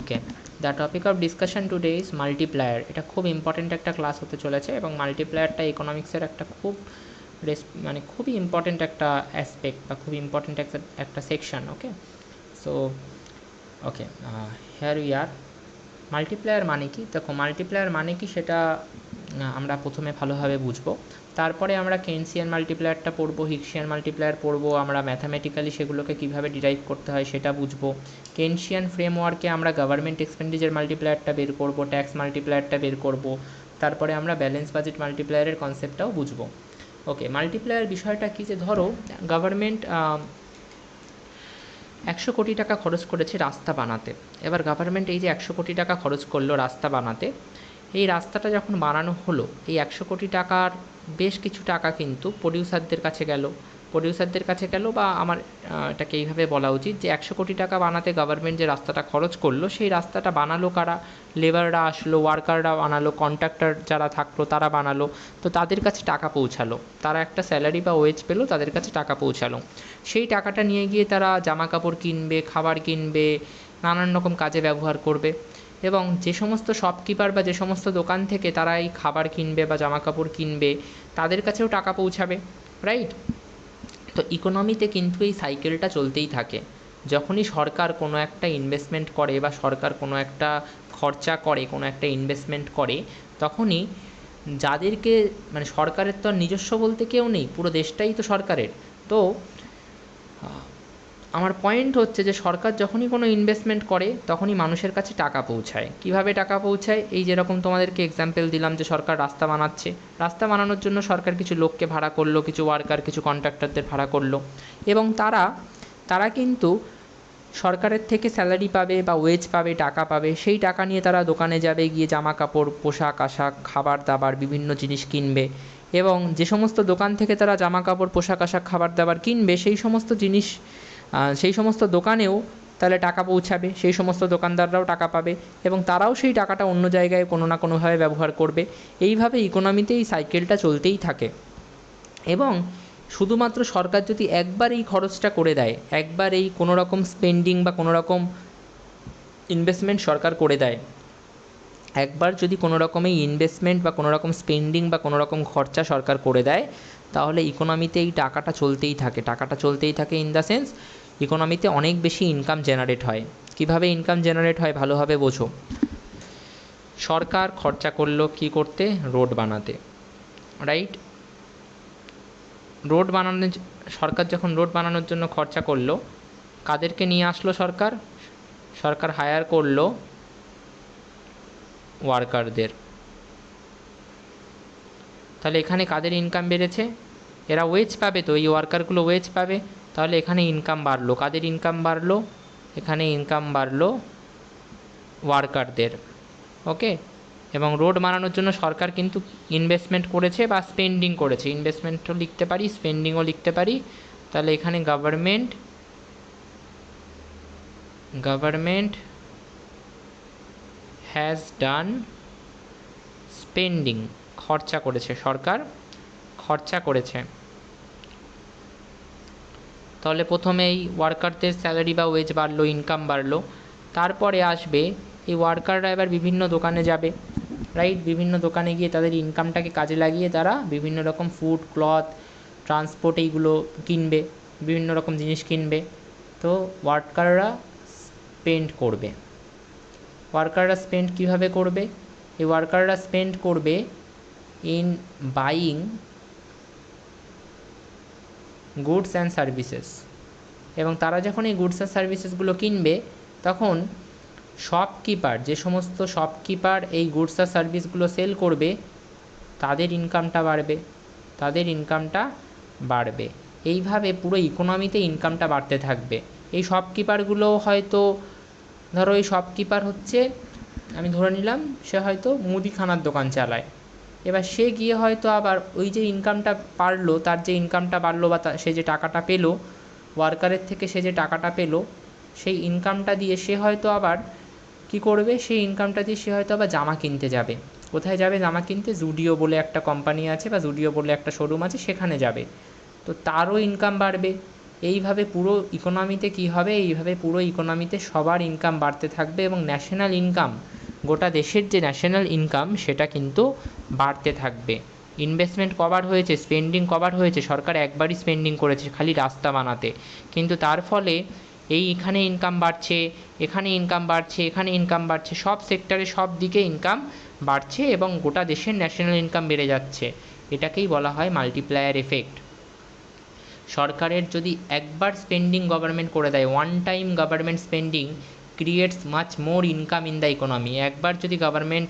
Okay, the topic of discussion today is multiplier. এটা খুব important একটা ক্লাস হতে চলেছে এবং মাল্টিপ্লায়ারটা ইকোনমিক্সের একটা মানে খুবই ইম্পর্ট্যান্ট একটা অ্যাসপেক্ট বা খুব ইম্পর্ট্যান্ট একটা section. Okay, so okay, here we are. Multiplier মানে কি? দেখো, মাল্টিপ্লায়ার মানে কি সেটা আমরা প্রথমে ভালোভাবে বুঝবো, তারপরে আমরা কেনসিয়ান মাল্টিপ্লায়ারটা পড়বো, হিক্সিয়ান মাল্টিপ্লায়ার পড়বো, আমরা ম্যাথামেটিক্যালি সেগুলোকে কীভাবে ডিরাইভ করতে হয় সেটা বুঝবো। কেনসিয়ান ফ্রেমওয়ার্কে আমরা গভর্নমেন্ট এক্সপেন্ডিচার মাল্টিপ্লায়ারটা বের করবো, ট্যাক্স মাল্টিপ্লায়ারটা বের করবো, তারপরে আমরা ব্যালেন্স বাজেট মাল্টিপ্লায়ারের কনসেপ্টটাও বুঝবো। ওকে, মাল্টিপ্লায়ার বিষয়টা কী, যে ধরো গভর্নমেন্ট 100 কোটি টাকা খরচ করেছে রাস্তা বানাতে। এবার গভর্নমেন্ট এই যে 100 কোটি টাকা খরচ করলো রাস্তা বানাতে, এই রাস্তাটা যখন বানানো হলো, এই 100 কোটি টাকার বেশ কিছু টাকা কিন্তু প্রডিউসারদের কাছে গেল, বা আমার এটাকে এইভাবে বলা উচিত যে 100 কোটি টাকা বানাতে গভর্নমেন্ট যে রাস্তাটা খরচ করলো, সেই রাস্তাটা বানালো কারা? লেবাররা আসলো, ওয়ার্কাররা বানালো, কন্ট্রাক্টর যারা থাকলো তারা বানালো, তো তাদের কাছে টাকা পৌঁছালো, তারা একটা স্যালারি বা ওয়েজ পেলো, তাদের কাছে টাকা পৌঁছালো। সেই টাকাটা নিয়ে গিয়ে তারা জামা কাপড় কিনবে, খাবার কিনবে, নানান রকম কাজে ব্যবহার করবে। এবং যে সমস্ত শপকিপার বা যে সমস্ত দোকান থেকে তারা এই খাবার কিনবে বা জামা কাপড় কিনবে, তাদের কাছেও টাকা পৌঁছাবে, রাইট? তো ইকোনমিতে কিন্তু এই সাইকেলটা চলতেই থাকে। যখনই সরকার কোনো একটা ইনভেস্টমেন্ট করে বা সরকার কোনো একটা খরচা করে, কোনো একটা ইনভেস্টমেন্ট করে, তখনই যাদেরকে, মানে সরকারের তো আর নিজস্ব বলতে কেউ নেই, পুরো দেশটাই তো সরকারের। তো আমার পয়েন্ট হচ্ছে যে সরকার যখনই কোনো ইনভেস্টমেন্ট করে তখনই মানুষের কাছে টাকা পৌঁছায়। কিভাবে টাকা পৌঁছায়? এই যেরকম তোমাদেরকে এক্সাম্পল দিলাম যে সরকার রাস্তা বানাচ্ছে, রাস্তা বানানোর জন্য সরকার কিছু লোককে ভাড়া করলো, কিছু ওয়ার্কার, কিছু কন্ট্রাক্টরদের ভাড়া করলো, এবং তারা কিন্তু সরকারের থেকে স্যালারি পাবে বা ওয়েজ পাবে, টাকা পাবে। সেই টাকা নিয়ে তারা দোকানে যাবে, গিয়ে জামা কাপড়, পোশাক আশাক, খাবার দাবার, বিভিন্ন জিনিস কিনবে। এবং যে সমস্ত দোকান থেকে তারা জামা কাপড়, পোশাক আশাক, খাবার দাবার কিনবে, সেই সমস্ত দোকানেও তাহলে টাকা পৌঁছাবে, সেই সমস্ত দোকানদাররাও টাকা পাবে এবং তারাও সেই টাকাটা অন্য জায়গায় কোনো না কোনোভাবে ব্যবহার করবে। এইভাবে ইকোনমিতে এই সাইকেলটা চলতেই থাকে। এবং শুধুমাত্র সরকার যদি একবার এই খরচটা করে দেয়, একবার এই কোনো রকম স্পেন্ডিং বা কোনো রকম ইনভেস্টমেন্ট সরকার করে দেয়, একবার যদি কোনো রকম এই ইনভেস্টমেন্ট বা কোনো রকম স্পেন্ডিং বা কোনো রকম খরচা সরকার করে দেয়, তাহলে ইকোনমিতে এই টাকাটা চলতেই থাকে ইন দ্য সেন্স ইকোনমিতে অনেক বেশি ইনকাম জেনারেট হয়। কিভাবে ইনকাম জেনারেট হয় ভালোভাবে বোঝো। সরকার খরচা করলো কী করতে? রোড বানাতে, রাইট? সরকার যখন রোড বানানোর জন্য খরচা করলো, কাদেরকে নিয়ে আসলো? সরকার হায়ার করলো ওয়ার্কারদের। তাহলে এখানে কাদের ইনকাম বেড়েছে? এরা ওয়েজ পাবে, তো এই ওয়ার্কারগুলো ওয়েজ পাবে, তাহলে এখানে ইনকাম বাড়লো। কাদের ইনকাম বাড়লো? এখানে ইনকাম বাড়লো ওয়ার্কারদের। ওকে, এবং রোড বানানোর জন্য সরকার কিন্তু ইনভেস্টমেন্ট করেছে বা স্পেন্ডিং করেছে। ইনভেস্টমেন্টও লিখতে পারি, স্পেন্ডিংও লিখতে পারি। তাহলে এখানে গভর্নমেন্ট হ্যাজ ডান স্পেন্ডিং, খরচা করেছে, সরকার খরচা করেছে। তাহলে প্রথমে এই ওয়ার্কারদের স্যালারি বা ওয়েজ বাড়লো, ইনকাম বাড়লো। তারপরে আসবে এই ওয়ার্কাররা এবার বিভিন্ন দোকানে যাবে, রাইট? বিভিন্ন দোকানে গিয়ে তাদের ইনকামটাকে কাজে লাগিয়ে তারা বিভিন্ন রকম ফুড, ক্লথ, ট্রান্সপোর্ট এইগুলো কিনবে, বিভিন্ন রকম জিনিস কিনবে। তো ওয়ার্কাররা স্পেন্ড কীভাবে করবে? এই ওয়ার্কাররা স্পেন্ড করবে in buying goods and services. এবং তারা যখন এই গুডস অ্যান্ড সার্ভিসেসগুলো কিনবে, তখন যে সমস্ত শপকিপার এই গুডস আর সার্ভিসগুলো সেল করবে, তাদের ইনকামটা বাড়বে। এইভাবে পুরো ইকোনমিতে ইনকামটা বাড়তে থাকবে। এই শপকিপারগুলো হয়তো, ধরো এই শপকিপার হচ্ছে, আমি ধরে নিলাম সে হয়তো মুদিখানার দোকান চালায়। এবার সে গিয়ে হয়তো আবার ওই যে ইনকামটা বাড়লো, তার যে ইনকামটা বাড়লো বা সে যে টাকাটা পেলো ওয়ার্কারের থেকে, সে যে টাকাটা পেলো, সেই ইনকামটা দিয়ে সে হয়তো আবার কী করবে? সেই ইনকামটা দিয়ে সে হয়তো আবার জামা কিনতে যাবে। কোথায় যাবে জামা কিনতে? জুডিও বলে একটা কোম্পানি আছে বা জুডিও বলে একটা শোরুম আছে, সেখানে যাবে। তো তারও ইনকাম বাড়বে। এইভাবে পুরো ইকোনমিতে কী হবে, এইভাবে পুরো ইকোনমিতে সবার ইনকাম বাড়তে থাকবে এবং ন্যাশনাল ইনকাম, গোটা দেশের যে ন্যাশনাল ইনকাম সেটা কিন্তু বাড়তে থাকবে। ইনভেস্টমেন্ট কভার হয়েছে, স্পেন্ডিং কভার হয়েছে, সরকার একবারই স্পেন্ডিং করেছে খালি রাস্তা বানাতে, কিন্তু তার ফলে এখানে ইনকাম বাড়ছে, এখানে ইনকাম বাড়ছে, এখানে ইনকাম বাড়ছে, সব সেক্টরে সব দিকে ইনকাম বাড়ছে এবং গোটা দেশের ন্যাশনাল ইনকাম বেড়ে যাচ্ছে। এটাকেই বলা হয় মাল্টিপ্লায়ার এফেক্ট। সরকারের যদি একবার স্পেন্ডিং গভর্নমেন্ট করে দেয়, one time government spending creates much more income in the economy. একবার যদি গভর্নমেন্ট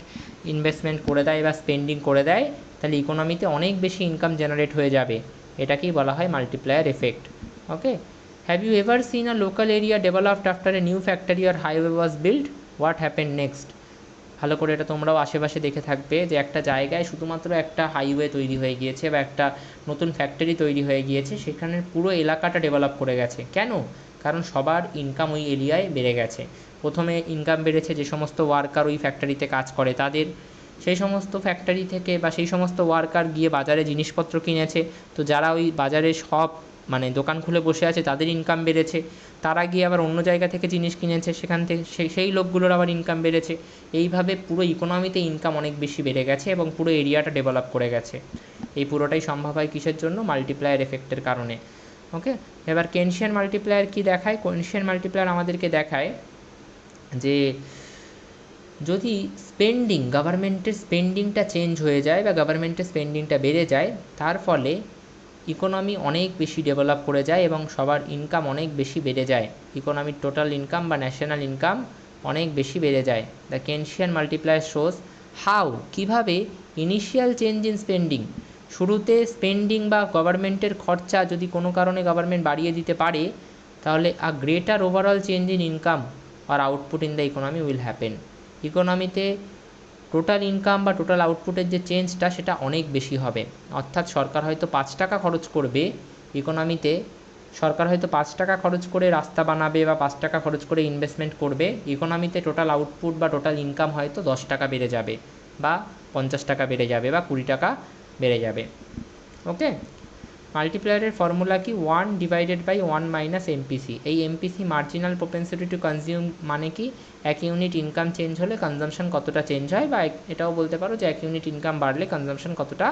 ইনভেস্টমেন্ট করে দেয় বা স্পেন্ডিং করে দেয়, তাহলে ইকোনমিতে অনেক বেশি ইনকাম জেনারেট হয়ে যাবে। এটাকেই বলা হয় multiplier effect. Okay, have you ever seen a local area developed after a new factory or highway was build? What happen next? ভালো করে এটা তোমরাও আশেপাশে দেখে থাকবে যে একটা জায়গায় শুধুমাত্র একটা হাইওয়ে তৈরি হয়ে গিয়েছে বা একটা নতুন ফ্যাক্টরি তৈরি হয়ে গিয়েছে, সেখানে পুরো এলাকাটা ডেভেলপ করে গেছে। কেন? কারণ সবার ইনকাম ওই এরিয়ায় বেড়ে গেছে। প্রথমে ইনকাম বেড়েছে যে সমস্ত ওয়ার্কার ওই ফ্যাক্টরিতে কাজ করে তাদের, সেই সমস্ত ফ্যাক্টরি থেকে বা সেই সমস্ত ওয়ার্কার গিয়ে বাজারে জিনিসপত্র কিনেছে, তো যারা ওই বাজারে সব দোকান খুলে বসে আছে তাদের ইনকাম বেড়েছে, তারা গিয়ে আবার অন্য জায়গা থেকে জিনিস কিনেছে, সেখান থেকে সেই লোকগুলোর আবার ইনকাম বেড়েছে। এইভাবে পুরো ইকোনমিতে ইনকাম অনেক বেশি বেড়ে গেছে এবং পুরো এরিয়াটা ডেভেলপ করে গেছে। এই পুরোটাই সম্ভব হয় কিসের জন্য? মাল্টিপ্লায়ার এফেক্টের কারণে। ওকে, এবার কেনশিয়ান মাল্টিপ্লায়ার কি দেখায়? কেনশিয়ান মাল্টিপ্লায়ার আমাদেরকে দেখায় যে যদি গভর্নমেন্টের স্পেন্ডিংটা চেঞ্জ হয়ে যায় বা গভর্নমেন্টের স্পেন্ডিংটা বেড়ে যায়, তার ফলে ইকোনমি অনেক বেশি ডেভেলপ করে যায় এবং সবার ইনকাম অনেক বেশি বেড়ে যায়। ইকোনমির টোটাল ইনকাম বা ন্যাশনাল ইনকাম অনেক বেশি বেড়ে যায়। দ্য কেনশিয়ান মাল্টিপ্লায়ার শোজ হাউ, কীভাবে ইনিশিয়াল চেঞ্জ ইন স্পেন্ডিং, শুরুতে স্পেন্ডিং বা গভর্নমেন্টের খরচা যদি কোনো কারণে গভর্নমেন্ট বাড়িয়ে দিতে পারে, তাহলে a greater overall change in income আর output in the economy will happen. ইকোনমিতে টোটাল ইনকাম বা টোটাল আউটপুটের যে চেঞ্জটা সেটা অনেক বেশি হবে। অর্থাৎ সরকার হয়তো 5 টাকা খরচ করবে ইকোনমিতে, সরকার হয়তো 5 টাকা খরচ করে রাস্তা বানাবে বা 5 টাকা খরচ করে ইনভেস্টমেন্ট করবে, ইকোনমিতে টোটাল আউটপুট বা টোটাল ইনকাম হয়তো 10 টাকা বেড়ে যাবে বা 50 টাকা বেড়ে যাবে বা 20 টাকা বেড়ে যাবে। ওকে, মাল্টিপ্লায়ারের ফর্মুলা কি? 1 ডিভাইডেড বাই 1 মাইনাস এমপিসি। এই MPC marginal propensity to consume, মানে কি? 1 ইউনিট ইনকাম চেঞ্জ হলে কনজামশন কতটা চেঞ্জ হয়, বা এটাও বলতে পারো যে 1 ইউনিট ইনকাম বাড়লে কনজামশন কতটা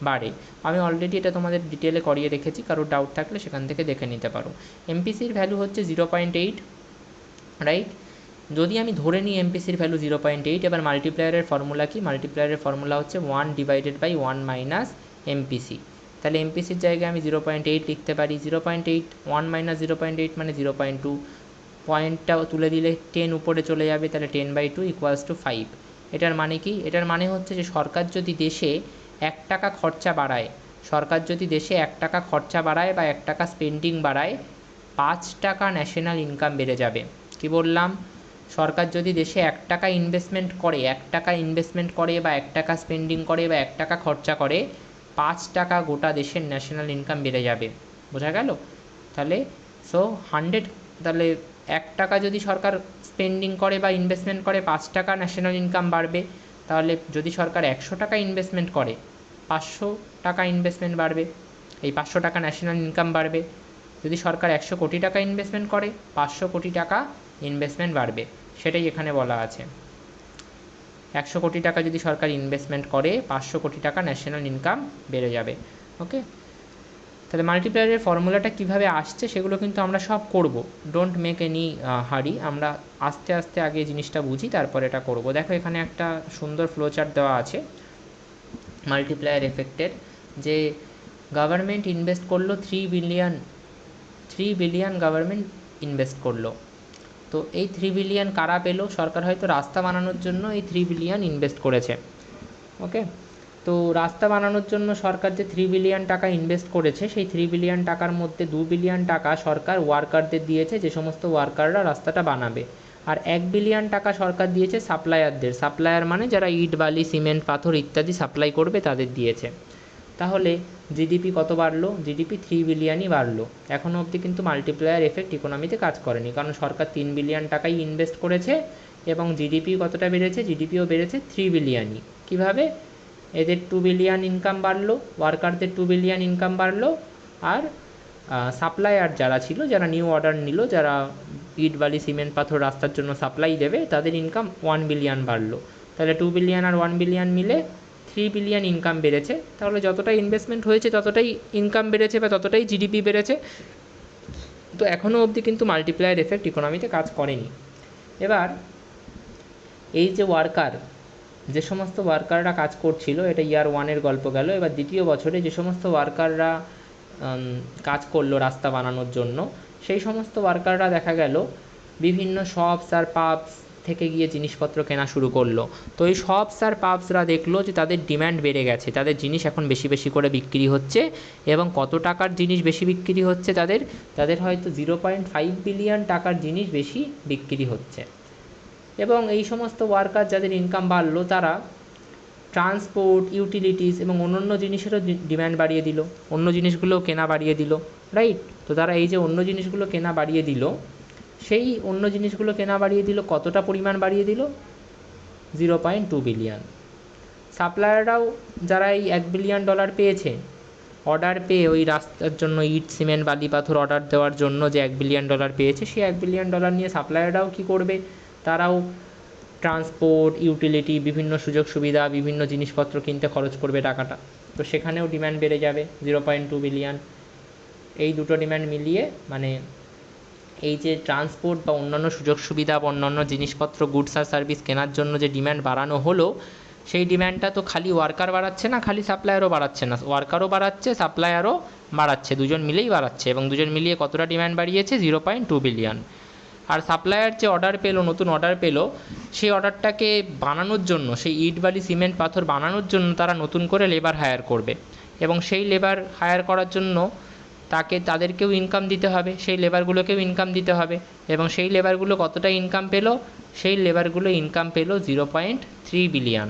বাড়ে। আমি অলরেডি এটা তোমাদের ডিটেলে করিয়ে রেখেছি, কারোর ডাউট থাকলে সেখান থেকে দেখে নিতে পারো। এমপিসির ভ্যালু হচ্ছে 0.8, রাইট? যদি আমি ধরে নিই এমপিসির ভ্যালু 0.8, এবার মাল্টিপ্লায়ারের ফর্মুলা কি? মাল্টিপ্লায়ারের ফর্মুলা হচ্ছে 1 ডিভাইডেড বাই 1 মাইনাস এমপিসি। তাহলে এমপিসির জায়গায় আমি 0.8 লিখতে পারি। 0.8 1 মাইনাস 0.8 মানে 0.2, পয়েন্টটাও তুলে দিলে 10 উপরে চলে যাবে, তাহলে 10/2 ইকুয়ালস টু 5। এটার মানে কি? এটার মানে হচ্ছে যে সরকার যদি দেশে 1 টাকা খরচা বাড়ায়, সরকার যদি দেশে 1 টাকা খরচা বাড়ায় বা 1 টাকা স্পেন্ডিং বাড়ায়, 5 টাকা ন্যাশনাল ইনকাম বেড়ে যাবে। কি বললাম? সরকার যদি দেশে 1 টাকা ইনভেস্টমেন্ট করে, 1 টাকা ইনভেস্টমেন্ট করে বা 1 টাকা স্পেন্ডিং করে বা 1 টাকা খরচা করে, 5 টাকা গোটা দেশের ন্যাশনাল ইনকাম বেড়ে যাবে। বোঝা গেল? তাহলে 100, তাহলে 1 টাকা যদি সরকার স্পেন্ডিং করে বা ইনভেস্টমেন্ট করে, 5 টাকা ন্যাশনাল ইনকাম বাড়বে। তাহলে যদি সরকার 100 টাকা ইনভেস্টমেন্ট করে, 500 টাকা ইনভেস্টমেন্ট বাড়বে, এই 500 টাকা ন্যাশনাল ইনকাম বাড়বে। যদি সরকার 100 কোটি টাকা ইনভেস্টমেন্ট করে, 500 কোটি টাকা ইনভেস্টমেন্ট বাড়বে। সেটাই এখানে বলা আছে। 100 কোটি টাকা যদি সরকার ইনভেস্টমেন্ট করে, 500 কোটি টাকা ন্যাশনাল ইনকাম বেড়ে যাবে। ওকে, তাহলে মাল্টিপ্লায়ারের ফর্মুলাটা কীভাবে আসছে সেগুলো কিন্তু আমরা সব করব। ডোন্ট মেক এনি হারি, আমরা আস্তে আস্তে আগে জিনিসটা বুঝি, তারপর এটা করব। দেখো এখানে একটা সুন্দর ফ্লোচার্ট দেওয়া আছে মাল্টিপ্লায়ার এফেক্টের, যে গভর্নমেন্ট ইনভেস্ট করলো 3 বিলিয়ন গভর্নমেন্ট ইনভেস্ট করলো। তো এই 3 বিলিয়ন কারা পেলো? সরকার হয়তো রাস্তা বানানোর জন্য এই 3 বিলিয়ন ইনভেস্ট করেছে। ওকে, তো রাস্তা বানানোর জন্য সরকার যে 3 বিলিয়ন টাকা ইনভেস্ট করেছে, সেই 3 বিলিয়ন টাকার মধ্যে 2 বিলিয়ন টাকা সরকার ওয়ার্কারদের দিয়েছে, যে সমস্ত ওয়ার্কাররা রাস্তাটা বানাবে। আর 1 বিলিয়ন টাকা সরকার দিয়েছে সাপ্লায়ারদের। সাপ্লায়ার মানে যারা ইট, বালি, সিমেন্ট, পাথর ইত্যাদি সাপ্লাই করবে, তাদের দিয়েছে। তাহলে জিডিপি কত বাড়লো? জিডিপি 3 বিলিয়নই বাড়লো। এখনও অবধি কিন্তু মাল্টিপ্লায়ার এফেক্ট ইকোনমিতে কাজ করেনি, কারণ সরকার 3 বিলিয়ন টাকাই ইনভেস্ট করেছে এবং জিডিপি কতটা বেড়েছে? জিডিপিও বেড়েছে 3 বিলিয়নই। কীভাবে? এদের 2 বিলিয়ন ইনকাম বাড়লো, ওয়ার্কারদের 2 বিলিয়ন ইনকাম বাড়লো, আর সাপ্লায়ার যারা ছিল, যারা নিউ অর্ডার নিল, যারা ইট বালি সিমেন্ট পাথর রাস্তার জন্য সাপ্লাই দেবে, তাদের ইনকাম 1 বিলিয়ন বাড়লো। তাহলে 2 বিলিয়ন আর 1 বিলিয়ন মিলে 3 বিলিয়ন ইনকাম বেড়েছে। তাহলে যতটাই ইনভেস্টমেন্ট হয়েছে ততটাই ইনকাম বেড়েছে বা ততটাই জিডিপি বেড়েছে। তো এখনও অবধি কিন্তু মাল্টিপ্লায়ার এফেক্ট ইকোনমিতে কাজ করেনি। এবার এই যে ওয়ার্কার, যে সমস্ত ওয়ার্কাররা কাজ করছিল, এটা ইয়ার 1-এর গল্প গেল। এবার দ্বিতীয় বছরে যে সমস্ত ওয়ার্কাররা কাজ করলো রাস্তা বানানোর জন্য, সেই সমস্ত ওয়ার্কাররা দেখা গেল বিভিন্ন শপস আর পাবস থেকে গিয়ে জিনিসপত্র কেনা শুরু করলো। তো এই শপস আর পাবসরা দেখলো যে তাদের ডিম্যান্ড বেড়ে গেছে, তাদের জিনিস এখন বেশি বেশি করে বিক্রি হচ্ছে। এবং কত টাকার জিনিস বেশি বিক্রি হচ্ছে তাদের হয়তো 0.5 বিলিয়ন টাকার জিনিস বেশি বিক্রি হচ্ছে। এবং এই সমস্ত ওয়ার্কার যাদের ইনকাম বাড়লো, তারা ট্রান্সপোর্ট, ইউটিলিটিস এবং অন্য জিনিসেরও ডিম্যান্ড বাড়িয়ে দিল, অন্য জিনিসগুলোও কেনা বাড়িয়ে দিল, রাইট? তো তারা এই যে অন্য জিনিসগুলো কেনা বাড়িয়ে দিল, সেই অন্য জিনিসগুলো কেনা বাড়িয়ে দিল, কতটা পরিমাণ বাড়িয়ে দিল? 0.2 বিলিয়ন। সাপ্লায়াররাও যারা এই $1 বিলিয়ন পেয়েছে, অর্ডার পেয়ে ওই রাস্তার জন্য ইট সিমেন্ট বালি পাথর অর্ডার দেওয়ার জন্য যে $1 বিলিয়ন পেয়েছে, সেই $1 বিলিয়ন নিয়ে সাপ্লায়াররাও কী করবে? তারাও ট্রান্সপোর্ট, ইউটিলিটি, বিভিন্ন সুযোগ সুবিধা, বিভিন্ন জিনিসপত্র কিনতে খরচ করবে টাকাটা। তো সেখানেও ডিম্যান্ড বেড়ে যাবে 0.2 বিলিয়ন। এই দুটো ডিম্যান্ড মিলিয়ে, মানে এই যে ট্রান্সপোর্ট বা অন্যান্য সুযোগ সুবিধা বা অন্যান্য জিনিসপত্র, গুডস আর সার্ভিস কেনার জন্য যে ডিম্যান্ড বাড়ানো হলো, সেই ডিম্যান্ডটা তো খালি ওয়ার্কার বাড়াচ্ছে না, খালি সাপ্লায়ারও বাড়াচ্ছে না, ওয়ার্কারও বাড়াচ্ছে, সাপ্লায়ারও বাড়াচ্ছে, দুজন মিলেই বাড়াচ্ছে। এবং দুজন মিলিয়ে কতটা ডিম্যান্ড বাড়িয়েছে? 0.2 বিলিয়ন। আর সাপ্লায়ার যে অর্ডার পেলো, নতুন অর্ডার পেলো, সেই অর্ডারটাকে বানানোর জন্য, সেই ইট বালি সিমেন্ট পাথর বানানোর জন্য তারা নতুন করে লেবার হায়ার করবে। এবং সেই লেবার হায়ার করার জন্য তাদেরকেও ইনকাম দিতে হবে, সেই লেবারগুলোকেও ইনকাম দিতে হবে। এবং সেই লেবারগুলো কতটা ইনকাম পেলো? সেই লেবারগুলো ইনকাম পেলো 0.3 বিলিয়ন।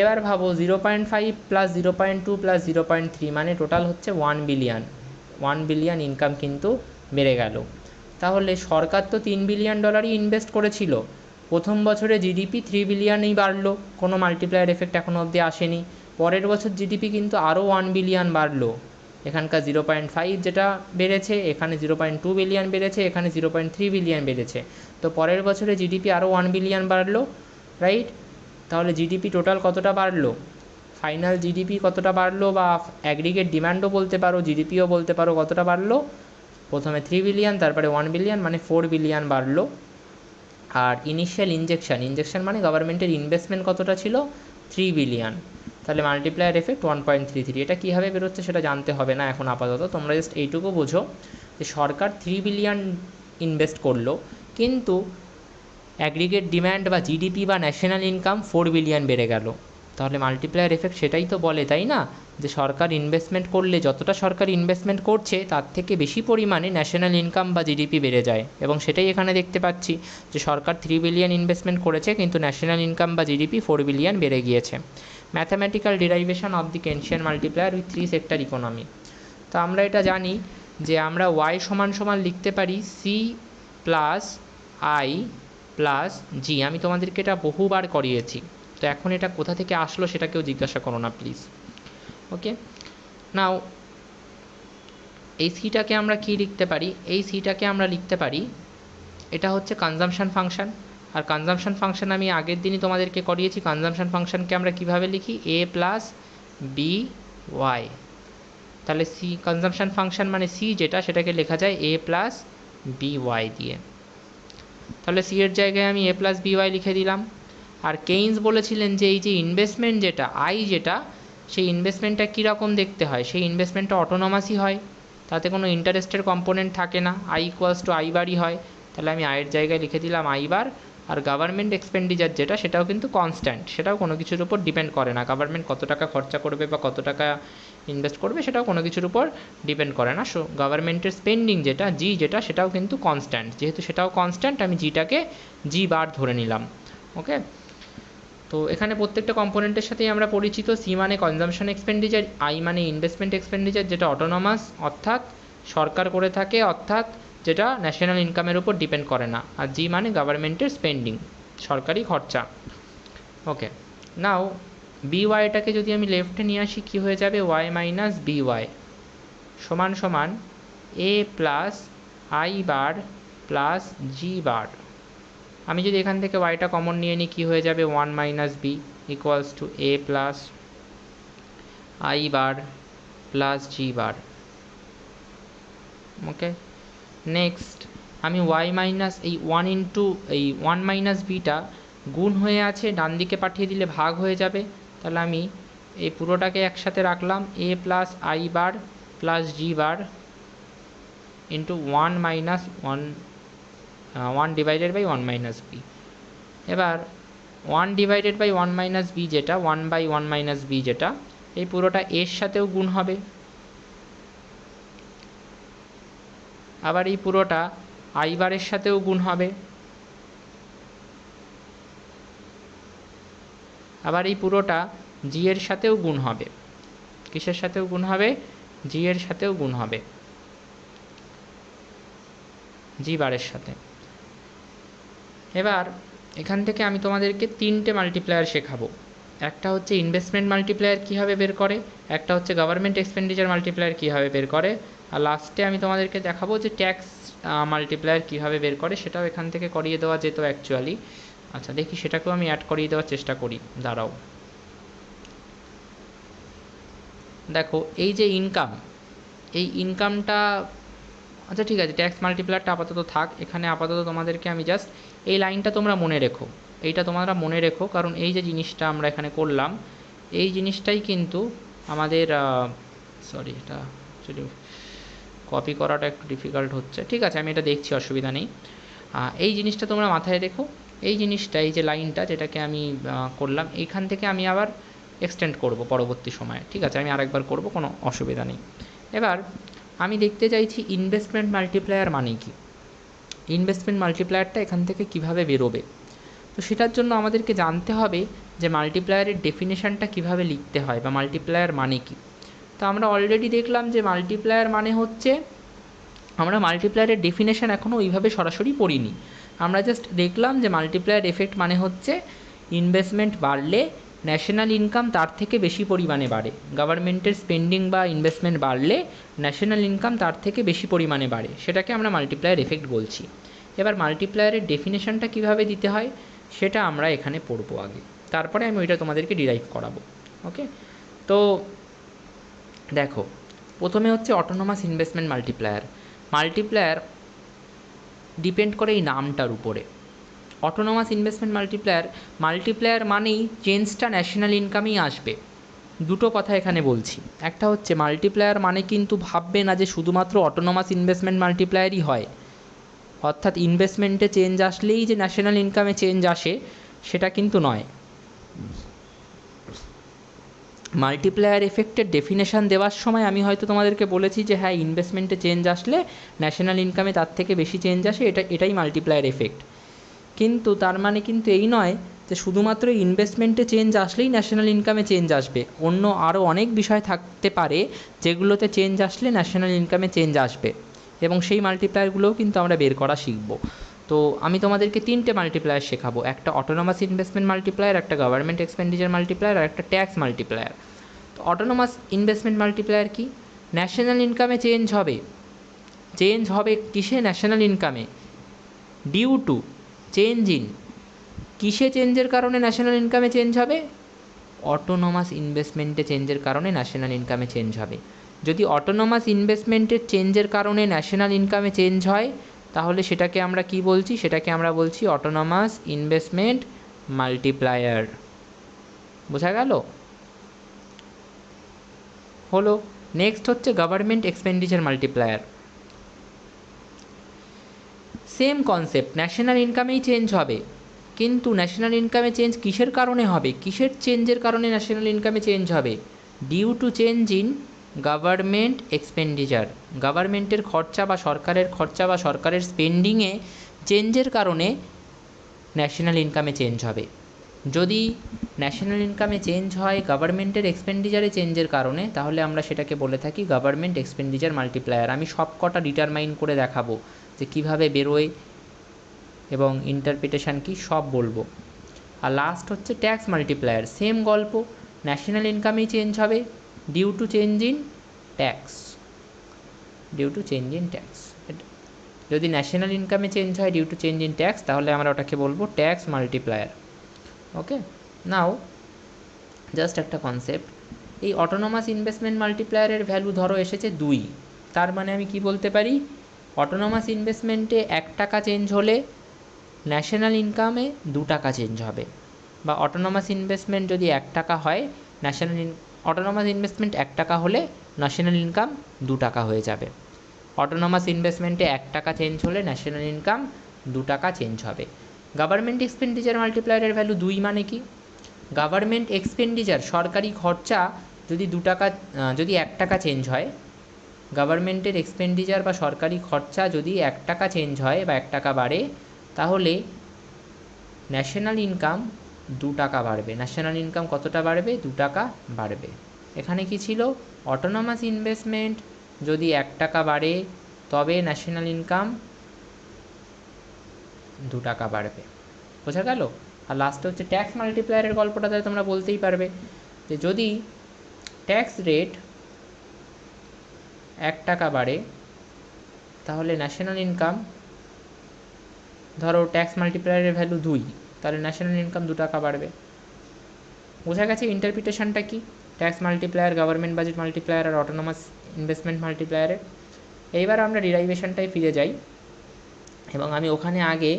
এবার ভাবো 0.5 প্লাস 0.2 প্লাস 0.3 মানে টোটাল হচ্ছে 1 বিলিয়ন। 1 বিলিয়ন ইনকাম কিন্তু বেড়ে গেল। তাহলে সরকার তো $3 বিলিয়ন ইনভেস্ট করেছিল, প্রথম বছরে জিডিপি 3 বিলিয়নই বাড়লো, কোনো মাল্টিপ্লায়ার এফেক্ট এখনও অবধি আসেনি। পরের বছর জিডিপি কিন্তু আরও 1 বিলিয়ন বাড়লো। এখানকার 0.5 যেটা বেড়েছে, এখানে 0.2 বিলিয়ন বেড়েছে, এখানে 0.3 বিলিয়ন বেড়েছে। তো পরের বছরে জিডিপি আরও 1 বিলিয়ন বাড়লো, রাইট? তাহলে জিডিপি টোটাল কতটা বাড়লো? ফাইনাল জিডিপি কতটা বাড়লো, বা অ্যাগ্রিগেট ডিমান্ডও বলতে পারো, জিডিপিও বলতে পারো, কতটা বাড়লো? প্রথমে 3 বিলিয়ন, তারপরে 1 বিলিয়ন, মানে 4 বিলিয়ন বাড়লো। আর ইনিশিয়াল ইনজেকশন মানে গভর্নমেন্টের ইনভেস্টমেন্ট কতটা ছিল? 3 বিলিয়ন। তাহলে মাল্টিপ্লায়ার এফেক্ট 1.33। এটা কীভাবে বেরোচ্ছে সেটা জানতে হবে না এখন আপাতত, তোমরা জাস্ট এইটুকু বোঝো যে সরকার 3 বিলিয়ন ইনভেস্ট করলো, কিন্তু অ্যাগ্রিগেট ডিম্যান্ড বা জিডিপি বা ন্যাশনাল ইনকাম 4 বিলিয়ন বেড়ে গেল। তাহলে মাল্টিপ্লায়ার এফেক্ট সেটাই তো বলে, তাই না? যে সরকার ইনভেস্টমেন্ট করলে, যতটা সরকার ইনভেস্টমেন্ট করছে তার থেকে বেশি পরিমাণে ন্যাশনাল ইনকাম বা জিডিপি বেড়ে যায়। এবং সেটাই এখানে দেখতে পাচ্ছি যে সরকার 3 বিলিয়ন ইনভেস্টমেন্ট করেছে, কিন্তু ন্যাশনাল ইনকাম বা জিডিপি 4 বিলিয়ন বেড়ে গিয়েছে। Mathematical derivation of the Keynesian multiplier with 3 sector economy. তো আমরা এটা জানি যে আমরা ওয়াই সমান সমান লিখতে পারি সি প্লাস আই প্লাস জি। আমি তোমাদেরকে এটা বহুবার করিয়েছি, তো এখন এটা কোথা থেকে আসলো সেটা কেউ জিজ্ঞাসা করো না প্লিজ। ওকে, নাও এই সিটাকে আমরা কি লিখতে পারি? এই সিটাকে আমরা লিখতে পারি, এটা হচ্ছে কনজাম্পশন ফাংশন। আর কনজাম্পশন ফাংশন আমি আগের দিনই তোমাদেরকে করিয়েছি। কনজাম্পশন ফাংশনকে আমরা কিভাবে লিখি? এ প্লাস বি ওয়াই। তাহলে সি কনজাম্পশন ফাংশন মানে সি যেটা, সেটাকে লেখা যায় এ প্লাস বি ওয়াই দিয়ে। তাহলে সি এর জায়গায় আমি এ প্লাস বি ওয়াই লিখে দিলাম। আর কেইন্স বলেছিলেন যে এই যে ইনভেস্টমেন্ট যেটা আই যেটা, সেই ইনভেস্টমেন্টটা কীরকম দেখতে হয়? সেই ইনভেস্টমেন্টটা অটোনমাসই হয়, তাতে কোনো ইন্টারেস্টের কম্পোনেন্ট থাকে না, আই ইকুয়ালস টু আই বারই হয়। তাহলে আমি আয়ের জায়গায় লিখে দিলাম আই বার। আর গভর্নমেন্ট এক্সপেন্ডিচার যেটা, সেটাও কিন্তু কনস্ট্যান্ট, সেটাও কোনো কিছুর উপর ডিপেন্ড করে না। গভর্নমেন্ট কত টাকা খরচা করবে বা কত টাকা ইনভেস্ট করবে সেটাও কোনো কিছুর উপর ডিপেন্ড করে না। সো গভর্নমেন্টের স্পেন্ডিং যেটা জি যেটা, সেটাও কিন্তু কনস্ট্যান্ট। যেহেতু সেটাও কনস্ট্যান্ট, আমি জিটাকে জি বার ধরে নিলাম। ওকে, তো এখানে প্রত্যেকটা কম্পোনেন্টের সাথেই আমরা পরিচিত। সি মানে কনজাম্পশন এক্সপেন্ডিচার, আই মানে ইনভেস্টমেন্ট এক্সপেন্ডিচার যেটা অটোনমাস অর্থাৎ সরকার করে থাকে, অর্থাৎ যেটা ন্যাশনাল ইনকামের উপর ডিপেন্ড করে না। আর জি মানে গভর্নমেন্টের স্পেন্ডিং, সরকারি খরচা। ওকে, নাও বি ওয়াইটাকে যদি আমি লেফটে নিয়ে আসি, কী হয়ে যাবে? Y minus B Y. সমান সমান A plus I bar plus G bar. আমি যদি এখান থেকে ওয়াইটা কমন নিয়ে নিই কী হয়ে যাবে, 1 minus B equals to A plus I bar plus G bar. Okay, next আমি ওয়াই মাইনাস এই 1 ইন্টু এই 1 মাইনাস বিটা গুণ হয়ে আছে, ডান দিকে পাঠিয়ে দিলে ভাগ হয়ে যাবে। তাহলে আমি এই পুরোটাকে একসাথে রাখলাম, A plus I bar plus G bar into 1 minus 1 divided by 1 minus B. এবার 1 ডিভাইডেড বাই 1 মাইনাস বি যেটা 1 বাই 1 মাইনাস বি যেটা, এই পুরোটা এর সাথেও গুণ হবে। আবার এই পুরোটা আই বারের সাথেও গুণ হবে। আবার এই পুরোটা জি এর সাথেও গুণ হবে। কিসের সাথেও গুণ হবে? জি এর সাথেও গুণ হবে, জি বারের সাথে। এবার এখান থেকে আমি তোমাদেরকে 3টে মাল্টিপ্লায়ার শেখাবো। একটা হচ্ছে ইনভেস্টমেন্ট মাল্টিপ্লায়ার কীভাবে বের করে, একটা হচ্ছে গভর্নমেন্ট এক্সপেন্ডিচার মাল্টিপ্লায়ার কীভাবে বের করে, আর লাস্টে আমি তোমাদেরকে দেখাবো যে ট্যাক্স মাল্টিপ্লায়ার কীভাবে বের করে। সেটাও এখান থেকে করিয়ে দেওয়া যেত অ্যাকচুয়ালি। আচ্ছা দেখি সেটাকেও আমি অ্যাড করিয়ে দেওয়ার চেষ্টা করি, দাঁড়াও। দেখো এই যে ইনকাম, এই ইনকামটা, আচ্ছা ঠিক আছে ট্যাক্স মাল্টিপ্লায়ারটা আপাতত থাক এখানে। আপাতত তোমাদেরকে আমি জাস্ট এই লাইনটা তোমরা মনে রেখো, এইটা তোমরা মনে রেখো, কারণ এই যে জিনিসটা আমরা এখানে করলাম এই জিনিসটাই কিন্তু আমাদের সরি এটা অ্যাকচুয়ালি কপি করাটা একটু ডিফিকাল্ট হচ্ছে। ঠিক আছে আমি এটা দেখছি, অসুবিধা নেই। এই জিনিসটা তোমরা মাথায় রেখো, এই জিনিসটা এই যে লাইনটা যেটাকে আমি করলাম এইখান থেকে আমি আবার এক্সটেন্ড করব পরবর্তী সময়ে। ঠিক আছে আমি আরেকবার করব, কোনো অসুবিধা নেই। এবার আমি দেখতে চাইছি ইনভেস্টমেন্ট মাল্টিপ্লায়ার মানে কি, ইনভেস্টমেন্ট মাল্টিপ্লায়ারটা এখান থেকে কিভাবে বেরোবে। তো সেটার জন্য আমাদেরকে জানতে হবে যে মাল্টিপ্লায়ারের ডেফিনেশনটা কিভাবে লিখতে হয় বা মাল্টিপ্লায়ার মানে কি। তো আমরা অলরেডি দেখলাম যে মাল্টিপ্লায়ার মানে হচ্ছে, আমরা মাল্টিপ্লায়ারের ডেফিনেশন এখনও ওইভাবে সরাসরি পড়িনি। আমরা জাস্ট দেখলাম যে মাল্টিপ্লায়ার এফেক্ট মানে হচ্ছে ইনভেস্টমেন্ট বাড়লে ন্যাশনাল ইনকাম তার থেকে বেশি পরিমাণে বাড়ে, গভর্নমেন্টের স্পেন্ডিং বা ইনভেস্টমেন্ট বাড়লে ন্যাশনাল ইনকাম তার থেকে বেশি পরিমাণে বাড়ে, সেটাকে আমরা মাল্টিপ্লায়ার এফেক্ট বলছি। এবার মাল্টিপ্লায়ারের ডেফিনেশনটা কীভাবে দিতে হয় সেটা আমরা এখানে পড়বো আগে, তারপরে আমি ওইটা তোমাদেরকে ডিরাইভ করাবো। ওকে, তো দেখো প্রথমে হচ্ছে autonomous investment multiplier. Multiplier depend করে এই নামটার উপরে। অটোনোমাস ইনভেস্টমেন্ট মাল্টিপ্লায়ার, মাল্টিপ্লায়ার মানেই চেঞ্জটা ন্যাশনাল ইনকামেই আসবে। দুটো কথা এখানে বলছি, একটা হচ্ছে মাল্টিপ্লায়ার মানে কিন্তু ভাববে না যে শুধুমাত্র অটোনোমাস ইনভেস্টমেন্ট মাল্টিপ্লায়ারই হয়, অর্থাৎ ইনভেস্টমেন্টে চেঞ্জ আসলেই যে ন্যাশনাল ইনকামে চেঞ্জ আসে সেটা কিন্তু নয়। মাল্টিপ্লায়ার এফেক্টের ডেফিনেশান দেওয়ার সময় আমি হয়তো তোমাদেরকে বলেছি যে হ্যাঁ ইনভেস্টমেন্টে চেঞ্জ আসলে ন্যাশনাল ইনকামে তার থেকে বেশি চেঞ্জ আসে, এটাই মাল্টিপ্লায়ার এফেক্ট। কিন্তু তার মানে কিন্তু এই নয় যে শুধুমাত্র ইনভেস্টমেন্টে চেঞ্জ আসলেই ন্যাশনাল ইনকামে চেঞ্জ আসবে, অন্য আরও অনেক বিষয় থাকতে পারে যেগুলোতে চেঞ্জ আসলে ন্যাশনাল ইনকামে চেঞ্জ আসবে, এবং সেই মাল্টিপ্লায়ারগুলোও কিন্তু আমরা বের করা শিখব। তো আমি তোমাদেরকে 3টে মাল্টিপ্লায়ার শেখাবো, একটা অটোনোমাস ইনভেস্টমেন্ট মাল্টিপ্লায়ার, একটা গভর্নমেন্ট এক্সপেন্ডিচার মাল্টিপ্লায়ার, আর একটা ট্যাক্স মাল্টিপ্লায়ার। তো অটোনোমাস ইনভেস্টমেন্ট মাল্টিপ্লায়ার কি, ন্যাশনাল ইনকামে চেঞ্জ হবে, চেঞ্জ হবে কিসে, ন্যাশনাল ইনকামে, ডিউ টু চেঞ্জ ইন, কিসে চেঞ্জের কারণে ন্যাশনাল ইনকামে চেঞ্জ হবে, অটোনোমাস ইনভেস্টমেন্টে চেঞ্জের কারণে ন্যাশনাল ইনকামে চেঞ্জ হবে। যদি অটোনোমাস ইনভেস্টমেন্টের চেঞ্জের কারণে ন্যাশনাল ইনকামে চেঞ্জ হয় তাহলে সেটাকে আমরা কি বলছি, সেটাকে আমরা বলছি অটোনোমাস ইনভেস্টমেন্ট মাল্টিপ্লায়ার। বোঝা গেল? হলো। নেক্সট হচ্ছে government expenditure multiplier. Same concept, national ইনকামেই চেঞ্জ হবে, কিন্তু ন্যাশনাল ইনকামে চেঞ্জ কিসের কারণে হবে, কিসের চেঞ্জের কারণে ন্যাশনাল ইনকামে চেঞ্জ হবে, due to change in government expenditure, গভর্নমেন্টের খরচা বা সরকারের খরচা বা সরকারের স্পেন্ডিংয়ে চেঞ্জের কারণে ন্যাশনাল ইনকামে চেঞ্জ হবে। যদি ন্যাশনাল ইনকামে চেঞ্জ হয় গভর্নমেন্টের এক্সপেন্ডিচারে চেঞ্জের কারণে, তাহলে আমরা সেটাকে বলে থাকি গভর্নমেন্ট এক্সপেন্ডিচার মাল্টিপ্লায়ার। আমি সব কটা ডিটারমাইন করে দেখাবো যে কীভাবে বেরোয় এবং ইন্টারপ্রিটেশান কী সব বলবো। আর লাস্ট হচ্ছে ট্যাক্স মাল্টিপ্লায়ার, সেম গল্প, ন্যাশনাল ইনকামেই চেঞ্জ হবে due to change in tax. Due to change in tax. যদি ন্যাশনাল ইনকামে চেঞ্জ হয় due to change in tax, তাহলে আমরা ওটাকে বলবো tax multiplier. Okay, now just একটা কনসেপ্ট, এই অটোনোমাস ইনভেস্টমেন্ট মাল্টিপ্লায়ারের ভ্যালু ধরো এসেছে 2, তার মানে আমি কি বলতে পারি, অটোনোমাস ইনভেস্টমেন্টে 1 টাকা চেঞ্জ হলে ন্যাশনাল ইনকামে 2 টাকা চেঞ্জ হবে। বা অটোনোমাস ইনভেস্টমেন্ট যদি 1 টাকা হয়, অটোনোমাস ইনভেস্টমেন্ট 1 টাকা হলে ন্যাশনাল ইনকাম 2 টাকা হয়ে যাবে। অটোনোমাস ইনভেস্টমেন্টে 1 টাকা চেঞ্জ হলে ন্যাশনাল ইনকাম 2 টাকা চেঞ্জ হবে। গভর্নমেন্ট এক্সপেন্ডিচার মাল্টিপ্লায়ারের ভ্যালু 2 মানে কি, গভর্নমেন্ট এক্সপেন্ডিচার সরকারি খরচা যদি 2 টাকা যদি 1 টাকা চেঞ্জ হয়, গভর্নমেন্টের এক্সপেন্ডিচার বা সরকারি খরচা যদি 1 টাকা চেঞ্জ হয় বা 1 টাকা বাড়ে, তাহলে ন্যাশনাল ইনকাম 2 টাকা বাড়বে। ন্যাশনাল ইনকাম কতটা বাড়বে? 2 টাকা বাড়বে। এখানে কি ছিল, অটোনোমাস ইনভেস্টমেন্ট যদি 1 টাকা বাড়ে তবে ন্যাশনাল ইনকাম 2 টাকা বাড়বে। বোঝা গেল? আর লাস্টে হচ্ছে ট্যাক্স মাল্টিপ্লায়ারের গল্পটা, তাহলে তোমরা বলতেই পারবে যে যদি ট্যাক্স রেট 1 টাকা বাড়ে তাহলে ন্যাশনাল ইনকাম, ধরো ট্যাক্স মাল্টিপ্লায়ারের ভ্যালু 2, তাহলে ন্যাশনাল ইনকাম 2 টাকা বাড়বে। বোঝা গেছে ইন্টারপ্রিটেশনটা কি, tax multiplier, government budget multiplier আর অটোনোমাস ইনভেস্টমেন্ট মাল্টিপ্লায়ারের। এইবার আমরা ডিরাইভেশনটায় ফিরে যাই এবং আমি ওখানে আগে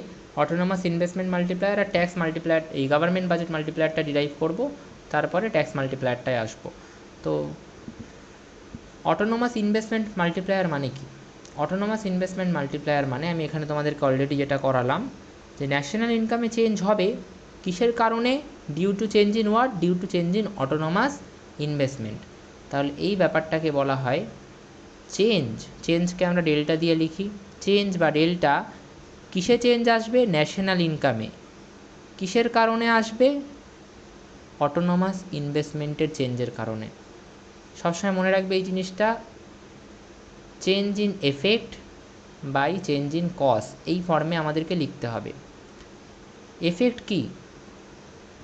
অটোনোমাস ইনভেস্টমেন্ট মাল্টিপ্লায়ার আর ট্যাক্স মাল্টিপ্লায়ার, এই গভর্নমেন্ট বাজেট মাল্টিপ্লায়ারটা ডিরাইভ করব, তারপরে ট্যাক্স মাল্টিপ্লায়ারটায় আসবো। তো অটোনোমাস ইনভেস্টমেন্ট মাল্টিপ্লায়ার মানে কি? অটোনোমাস ইনভেস্টমেন্ট মাল্টিপ্লায়ার মানে আমি এখানে তোমাদেরকে অলরেডি যেটা করালাম, যে ন্যাশনাল ইনকামে চেঞ্জ হবে কিসের কারণে? Due to change in what? Due to change in autonomous investment. তাহলে এই ব্যাপারটাকে বলা হয় চেঞ্জ। চেঞ্জকে আমরা ডেল্টা দিয়ে লিখি। চেঞ্জ বা ডেল্টা কিসে চেঞ্জ আসবে? ন্যাশনাল ইনকামে। কিসের কারণে আসবে? অটোনোমাস ইনভেস্টমেন্টের চেঞ্জের কারণে। সবসময় মনে রাখবে এই জিনিসটা, change in effect by change in cause, এই ফর্মে আমাদেরকে লিখতে হবে। এফেক্ট কি?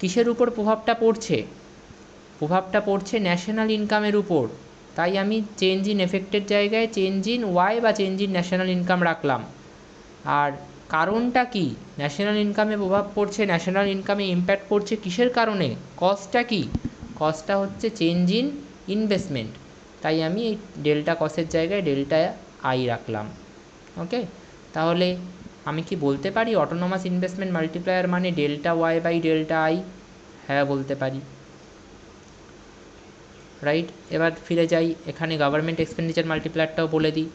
কিসের উপর প্রভাবটা পড়ছে? প্রভাবটা পড়ছে ন্যাশনাল ইনকামের উপর, তাই আমি চেঞ্জ ইন এফেক্টের জায়গায় চেঞ্জ ইন ওয়াই বা চেঞ্জ ইন ন্যাশনাল ইনকাম রাখলাম। আর কারণটা কি? ন্যাশনাল ইনকামে প্রভাব পড়ছে, ন্যাশনাল ইনকামে ইম্প্যাক্ট করছে কিসের কারণে? কজটা কি? কজটা হচ্ছে চেঞ্জ ইন ইনভেস্টমেন্ট, তাই আমি এই ডেল্টা কসের জায়গায় ডেল্টা আই রাখলাম। ওকে, তাহলে আমি কি বলতে পারি অটোনোমাস ইনভেস্টমেন্ট মাল্টিপ্লায়ার মানে delta Y by delta I? হ্যাঁ, বলতে পারি। রাইট, এবার ফিরে যাই, এখানে গভর্নমেন্ট এক্সপেন্ডিচার মাল্টিপ্লায়ারটাও বলে দিই।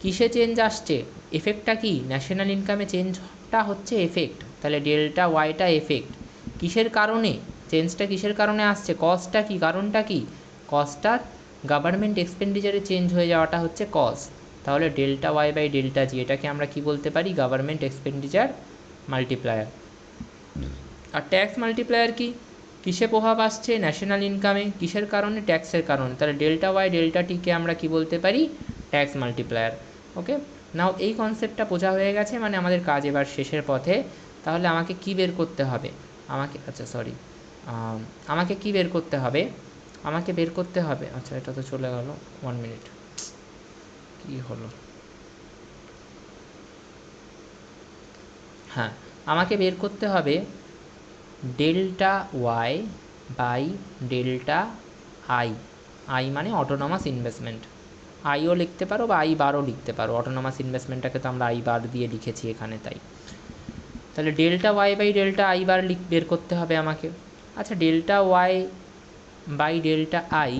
কিসে চেঞ্জ আসছে? এফেক্টটা কি? ন্যাশনাল ইনকামে চেঞ্জটা হচ্ছে এফেক্ট, তাহলে ডেল্টা ওয়াইটা এফেক্ট। কিসের কারণে চেঞ্জটা, কিসের কারণে আসছে? কজটা কি? কারণটা কি? কজটা গভর্নমেন্ট এক্সপেন্ডিচারে চেঞ্জ হয়ে যাওয়াটা হচ্ছে কজ, তাহলে delta Y by delta G, এটাকে আমরা কি বলতে পারি? Government expenditure multiplier. আর ট্যাক্স মাল্টিপ্লায়ার কি? কিসে প্রভাব আসছে? ন্যাশনাল ইনকামে। কিসের কারণে? ট্যাক্সের কারণে, তাহলে ডেল্টা ওয়াই ডেল্টা টিকে আমরা কি বলতে পারি? Tax multiplier. ওকে, নাও এই কনসেপ্টটা বোঝা হয়ে গেছে, মানে আমাদের কাজ এবার শেষের পথে। তাহলে আমাকে কি বের করতে হবে? আমাকে কি বের করতে হবে? আমাকে বের করতে হবে, আচ্ছা এটা তো চলে গেল, 1 মিনিট, কি হলো? হ্যাঁ, আমাকে বের করতে হবে delta Y by delta I. I মানে অটোনোমাস ইনভেস্টমেন্ট, আইও লিখতে পারো বা আই বারও লিখতে পারো, অটোনোমাস ইনভেস্টমেন্টটাকে তো আমরা আই বার দিয়ে লিখেছি এখানে, তাই। তাহলে delta Y by delta I bar বের করতে হবে আমাকে। আচ্ছা, delta Y by delta I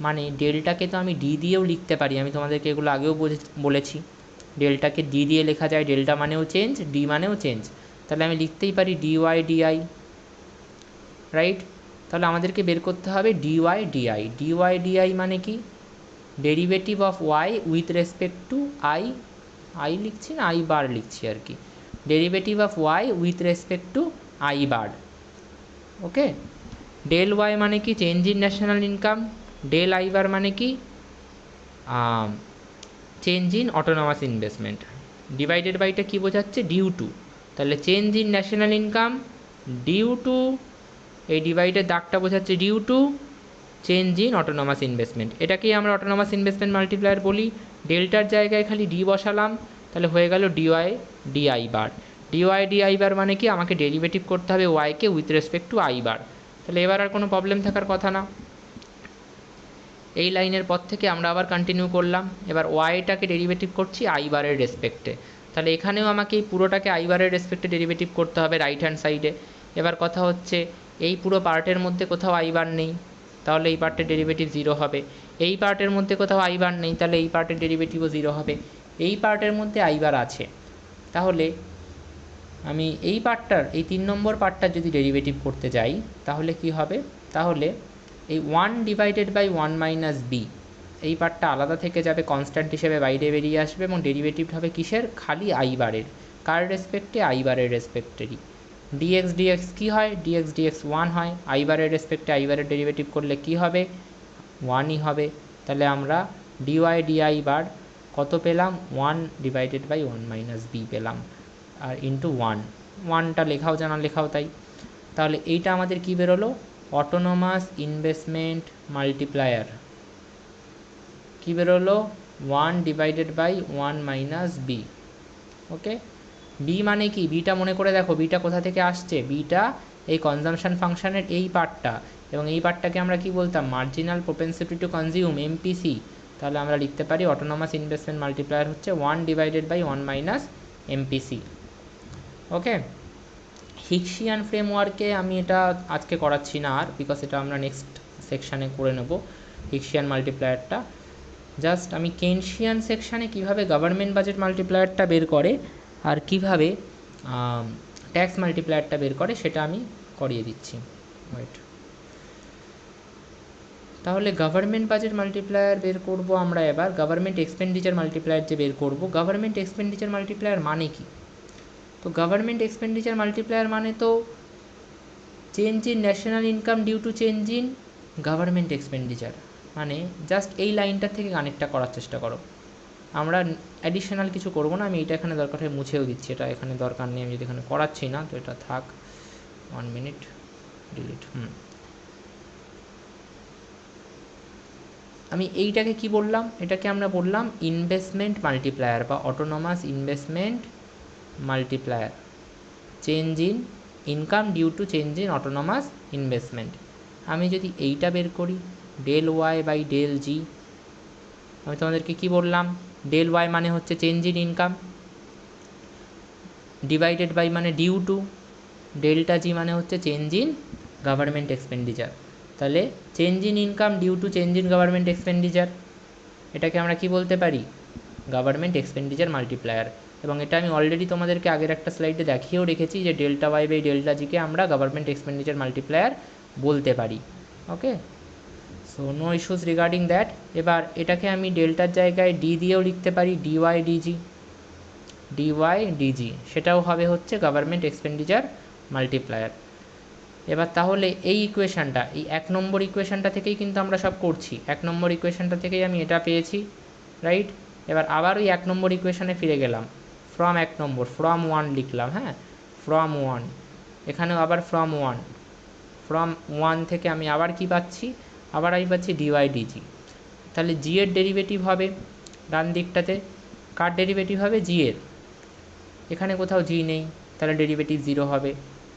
মানে ডেল্টাকে তো আমি ডি দিয়েও লিখতে পারি, আমি তোমাদেরকে এগুলো আগেও বলেছি। ডেল্টাকে ডি দিয়ে লেখা যায়, ডেল্টা মানেও চেঞ্জ, ডি মানেও চেঞ্জ, তাহলে আমি লিখতেই পারি ডি ওয়াই ডিআই। রাইট, তাহলে আমাদেরকে বের করতে হবে ডিওয়াই ডিআই। ডিওয়াই ডিআই মানে কি? Derivative of Y with respect to I, I লিখছি না আই বার লিখছি আর কি, derivative of Y with respect to I bar. Okay, del Y মানে কি? Change in national income. Del I bar মানে কি? Change in autonomous investment. Divided বাইটা কী বোঝাচ্ছে? ডিউ টু, তাহলে change in national income due to, এই ডিভাইডের দাগটা বোঝাচ্ছে due to change in autonomous investment, এটাকেই আমরা অটোনমাস ইনভেস্টমেন্ট মাল্টিপ্লায়ার বলি। ডেল্টার জায়গায় খালি ডি বসালাম, তাহলে হয়ে গেল ডিওয়াই ডিআই বার। ডিওয়াই ডিআই বার মানে কি, আমাকে ডেরিভেটিভ করতে হবে ওয়াইকে উইথ রেসপেক্ট টু আই বার। তাহলে এবার আর কোনো প্রবলেম থাকার কথা না। এই লাইনের পর থেকে আমরা আবার কন্টিনিউ করলাম, এবার ওয়াইটাকে ডেরিভেটিভ করছি আই বারের রেসপেক্টে। তাহলে এখানেও আমাকে এই পুরোটাকে আই বারের রেসপেক্টে ডেরিভেটিভ করতে হবে রাইট হ্যান্ড সাইডে। এবার কথা হচ্ছে এই পুরো পার্টের মধ্যে কোথাও আই বার নেই, তাহলে এই পার্টের ডেরিভেটিভ জিরো হবে। এই পার্টের মধ্যে কোথাও আই বার নেই, তাহলে এই পার্টের ডেরিভেটিভও জিরো হবে। এই পার্টের মধ্যে আই বার আছে, তাহলে আমি এই পার্টটার, এই 3 নম্বর পার্টটার যদি ডেরিভেটিভ করতে যাই তাহলে কি হবে, তাহলে এই 1 ডিভাইডেড বাই 1 মাইনাস বি, এই পার্টটা আলাদা থেকে যাবে, কনস্ট্যান্ট হিসেবে বাইরে বেরিয়ে আসবে, এবং ডেরিভেটিভ হবে কিসের, খালি আই বারের। কার রেসপেক্টে, আই বারের রেসপেক্টেরই। ডিএক্স ডিএক্স কী হয়, ডিএক্স ডিএক্স 1 হয়, আই বারের রেসপেক্টে আই বারের ডেরিভেটিভ করলে কি হবে, 1ই হবে। তাহলে আমরা ডিওয়াই ডিআই বার কত পেলাম, 1 ডিভাইডেড বাই 1 মাইনাস বি পেলাম, আর ইন্টু 1টা লেখাও জানা লেখাও তাই। তাহলে এইটা আমাদের কি বেরোলো, অটোনমাস ইনভেস্টমেন্ট মাল্টিপ্লায়ার। কি বেরোলো, 1 divided by 1 minus B. Okay, B মানে কি, বিটা মনে করে দেখো, বিটা কোথা থেকে আসছে, বিটা এই কনজামশন ফাংশনের এই পার্টটা, এবং এই পার্টটাকে আমরা কি বলতাম, মার্জিনাল প্রোপেনসিটি টু কনজিউম, এমপিসি। তাহলে আমরা লিখতে পারি অটোনমাস ইনভেস্টমেন্ট মাল্টিপ্লায়ার হচ্ছে 1 ডিভাইডেড বাই 1 মাইনাস এমপিসি। ওকে, হিক্সিয়ান ফ্রেমওয়ার্কে আমি এটা আজকে করাচ্ছি না আর, বিকজ এটা আমরা নেক্সট সেকশানে করে নেব হিক্সিয়ান মাল্টিপ্লায়ারটা। জাস্ট আমি কেনশিয়ান সেকশানে কীভাবে গভর্নমেন্ট বাজেট মাল্টিপ্লায়ারটা বের করে আর কীভাবে ট্যাক্স মাল্টিপ্লায়ারটা বের করে সেটা আমি করিয়ে দিচ্ছি। ওয়েট, তাহলে গভর্নমেন্ট বাজেট মাল্টিপ্লায়ার বের করব আমরা এবার। গভর্নমেন্ট এক্সপেন্ডিচার মাল্টিপ্লায়ার যে বের করব, গভর্নমেন্ট এক্সপেন্ডিচার মাল্টিপ্লায়ার মানে কি, তো গভর্নমেন্ট এক্সপেন্ডিচার মাল্টিপ্লায়ার মানে তো change in national income due to change in government expenditure. মানে জাস্ট এই লাইনটার থেকে কানেক্টটা করার চেষ্টা করো, আমরা অ্যাডিশনাল কিছু করব না। আমি এটা এখানে দরকার হয় মুছেও দিচ্ছি, এটা এখানে দরকার নেই, আমি যদি এখানে করাচ্ছি না তো এটা থাক। 1 মিনিট, ডিলিট। আমি এইটাকে কি বললাম, এটাকে আমরা বললাম ইনভেস্টমেন্ট মাল্টিপ্লায়ার বা autonomous investment multiplier, change in income due to change in autonomous investment. আমি যদি এইটা বের করি, del Y by del G, আমি তোমাদেরকে কি বললাম, ডেল ওয়াই মানে হচ্ছে change in income, divided by মানে ডিউ টু, ডেল্টা জি মানে হচ্ছে চেঞ্জ ইন গভর্নমেন্ট এক্সপেন্ডিচার। তাহলে change in income due to change in government expenditure, এটাকে আমরা কি বলতে পারি, গভর্নমেন্ট এক্সপেন্ডিচার মাল্টিপ্লায়ার। এবং এটা আমি অলরেডি তোমাদেরকে আগের একটা স্লাইডে দেখিয়েও রেখেছি যে ডেল্টা ওয়াই বাই ডেল্টা জিকে আমরা গভর্নমেন্ট এক্সপেন্ডিচার মাল্টিপ্লায়ার বলতে পারি। Okay, so no issues regarding that. এবার এটাকে আমি ডেল্টার জায়গায় ডি দিয়েও লিখতে পারি, ডিওয়াই ডিজি, ডিওয়াই ডিজি, সেটাও হবে হচ্ছে গভর্নমেন্ট এক্সপেন্ডিচার মাল্টিপ্লায়ার। এবার তাহলে এই ইকুয়েশানটা, এই 1 নম্বর ইকুয়েশানটা থেকেই কিন্তু আমরা সব করছি, 1 নম্বর ইকুয়েশানটা থেকেই আমি এটা পেয়েছি, রাইট। এবার আবার ওই 1 নম্বর ইকুয়েশানে ফিরে গেলাম, ফ্রম 1 নম্বর, ফ্রম 1 লিখলাম, হ্যাঁ, ফ্রম 1, এখানেও আবার ফ্রম 1, ফ্রম 1 থেকে আমি আবার কি পাচ্ছি, আবার আমি পাচ্ছি ডিওয়াই ডিজি। তাহলে জি এর ডেরিভেটিভ হবে ডান দিকটাতে, কার ডেরিভেটিভ হবে, জি এর। এখানে কোথাও জি নেই, তাহলে ডেরিভেটিভ 0 হবে,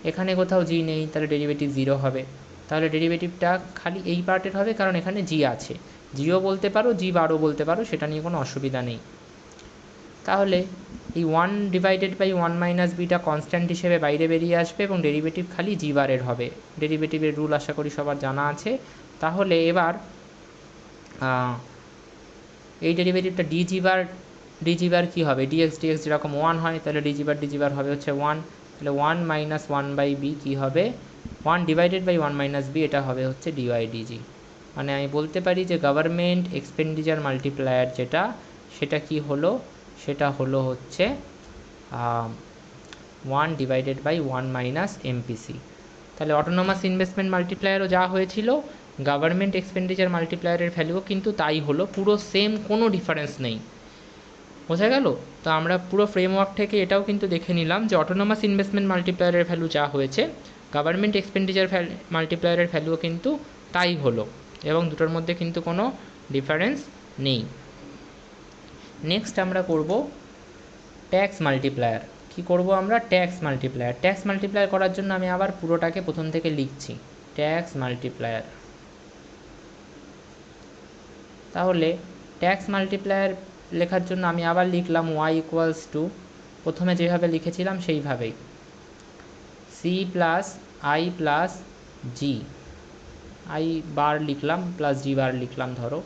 এখানে কোথাও জি নেই, তাহলে ডেরিভেটিভ 0 হবে। তাহলে ডেরিভেটিভটা খালি এই পার্টের হবে, কারণ এখানে জি আছে, জিও বলতে পারো, জি বারও বলতে পারো, সেটা নিয়ে কোনো অসুবিধা নেই। তাহলে এই 1 divided by 1 minus beta constant হিসেবে বাইরে বেরিয়ে আসবে এবং ডেরিভেটিভ খালি জি বারের হবে। ডেরিভেটিভের রুল আশা করি সবার জানা আছে। তাহলে এবার এই ডেরিভেটিভটা ডিজি বার কী হবে, ডিএক্স ডিএক্স যেরকম 1 হয়, তাহলে ডিজি বার হবে হচ্ছে 1। তাহলে 1 মাইনাস 1 বাই বি কী হবে, 1 ডিভাইডেড বাই 1 মাইনাস বি, এটা হবে হচ্ছে ডিওয়াই ডিজি। মানে আমি বলতে পারি যে গভর্নমেন্ট এক্সপেন্ডিচার মাল্টিপ্লায়ার যেটা, সেটা কি হলো, সেটা হলো হচ্ছে 1 ডিভাইডেড বাই 1 মাইনাস এমপিসি। তাহলে অটোনমাস ইনভেস্টমেন্ট মাল্টিপ্লায়ারও যা হয়েছিল, গভর্নমেন্ট এক্সপেন্ডিচার মাল্টিপ্লায়ারের ভ্যালুও কিন্তু তাই হলো, পুরো সেম, কোনো ডিফারেন্স নেই। বোঝা গেল? তো আমরা পুরো ফ্রেমওয়ার্ক থেকে এটাও কিন্তু দেখে নিলাম যে অটোনমাস ইনভেস্টমেন্ট মাল্টিপ্লায়ারের ভ্যালু যা হয়েছে, গভর্নমেন্ট এক্সপেন্ডিচার মাল্টিপ্লায়ারের ভ্যালুও কিন্তু তাই হলো। এবং দুটোর মধ্যে কিন্তু কোনো ডিফারেন্স নেই। নেক্সট আমরা করব ট্যাক্স মাল্টিপ্লায়ার। কি করব আমরা? Tax multiplier. ট্যাক্স মাল্টিপ্লায়ার করার জন্য আমি আবার পুরোটাকে প্রথম থেকে লিখছি, ট্যাক্স মাল্টিপ্লায়ার। তাহলে ট্যাক্স মাল্টিপ্লায়ার লেখার জন্য আমি আবার লিখলাম y ইকুয়ালস টু, প্রথমে যেভাবে লিখেছিলাম সেইভাবেই, c plus I plus G, I bar লিখলাম প্লাস জি বার লিখলাম ধরো।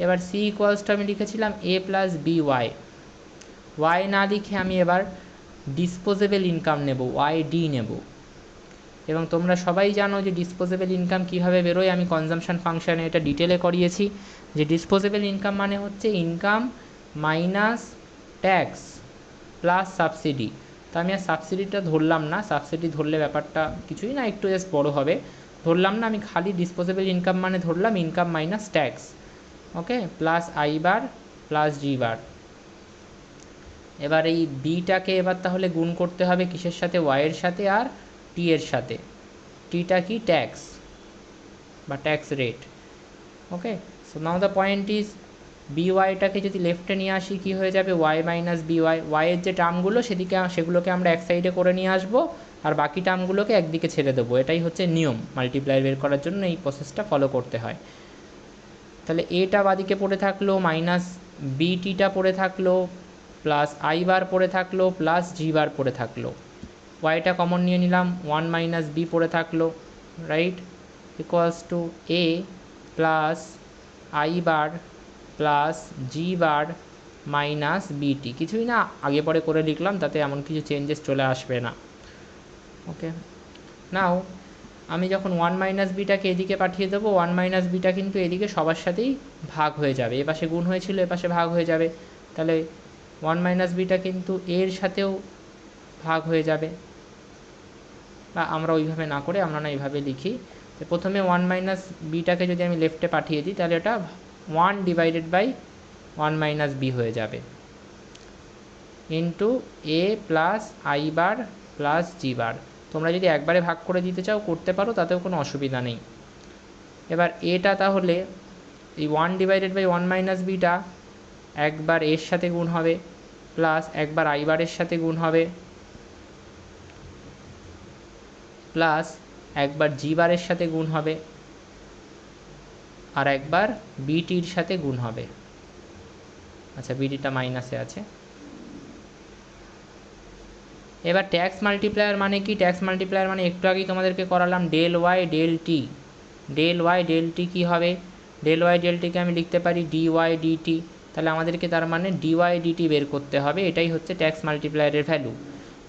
এবার c ইকুয়ালস টু আমি লিখেছিলাম a plus B Y, Y না লিখে আমি এবার ডিসপোজেবল ইনকাম নেব, ওয়াই ডি নেব। এবং তোমরা সবাই জানো যে ডিসপোজেবল ইনকাম কীভাবে বেরোয়, আমি কনজাম্পশন ফাংশানে এটা ডিটেলে করিয়েছি, যে ডিসপোজেবল ইনকাম মানে হচ্ছে income minus tax plus subsidy. তো আমি আর সাবসিডিটা ধরলাম না, সাবসিডি ধরলে ব্যাপারটা কিছুই না, একটু জাস্ট বড়ো হবে, ধরলাম না। আমি খালি ডিসপোজেবল ইনকাম মানে ধরলাম income minus tax, okay, plus I bar plus G bar. এবার এই বিটাকে এবার তাহলে গুণ করতে হবে কিসের সাথে? ওয়াইয়ের সাথে আর টি এর সাথে। টিটা কি? ট্যাক্স বা tax rate, okay. So now the point is B ওয়াইটাকে যদি লেফটে নিয়ে আসি কী হয়ে যাবে? ওয়াই মাইনাস বি ওয়াই, ওয়াইয়ের যে টার্মগুলো সেগুলোকে আমরা এক সাইডে করে নিয়ে আসবো, আর বাকি টার্মগুলোকে একদিকে ছেড়ে দেবো। এটাই হচ্ছে নিয়ম, মাল্টিপ্লাই বের করার জন্য এই প্রসেসটা ফলো করতে হয়। তাহলে এটা বাদিকে পড়ে থাকলো, মাইনাস বিটিটা পড়ে থাকলো, প্লাস আই বার পড়ে থাকলো, প্লাস জি বার পড়ে থাকলো। ওয়াইটা কমন নিয়ে নিলাম, ওয়ান মাইনাস বি পড়ে থাকলো, right, equals to A plus I bar plus G bar minus বিটি। কিছুই না, আগে পরে করে লিখলাম, তাতে এমন কিছু চেঞ্জেস চলে আসবে না, ওকে। নাও আমি যখন ওয়ান মাইনাস বিটাকে এদিকে পাঠিয়ে দেবো, ওয়ান মাইনাস বিটা কিন্তু এদিকে সবার সাথেই ভাগ হয়ে যাবে, এপাশে গুণ হয়েছিল এপাশে ভাগ হয়ে যাবে, তাহলে ওয়ান মাইনাস বিটা কিন্তু এর সাথেও ভাগ হয়ে যাবে। বা আমরা ওইভাবে না করে আমরা না এইভাবে লিখি, তো প্রথমে ওয়ান মাইনাস বিটাকে যদি আমি লেফটে পাঠিয়ে দিই তাহলে এটা one divided by one minus B হয়ে যাবে, into A plus I bar plus G bar. তোমরা যদি একবারে ভাগ করে দিতে চাও করতে পারো, তাতেও কোনো অসুবিধা নেই। এবার এটা তাহলে এই one divided by one minus beta একবার এর সাথে গুণ হবে, প্লাস একবার আই বারের সাথে গুণ হবে, প্লাস একবার জি বারের সাথে গুণ হবে, আর একবার বিটির সাথে গুণ হবে। আচ্ছা, বিটিটা মাইনাসে আছে। এবার ট্যাক্স মাল্টিপ্লায়ার মানে কি? ট্যাক্স মাল্টিপ্লায়ার মানে একটু আগেই তোমাদেরকে করালাম del Y del T. Del Y del T কী হবে? ডেল ওয়াই ডেল টিকে আমি লিখতে পারি ডি ওয়াই ডিটি। তাহলে আমাদেরকে তার মানে ডি ওয়াই ডিটি বের করতে হবে, এটাই হচ্ছে ট্যাক্স মাল্টিপ্লায়ারের ভ্যালু।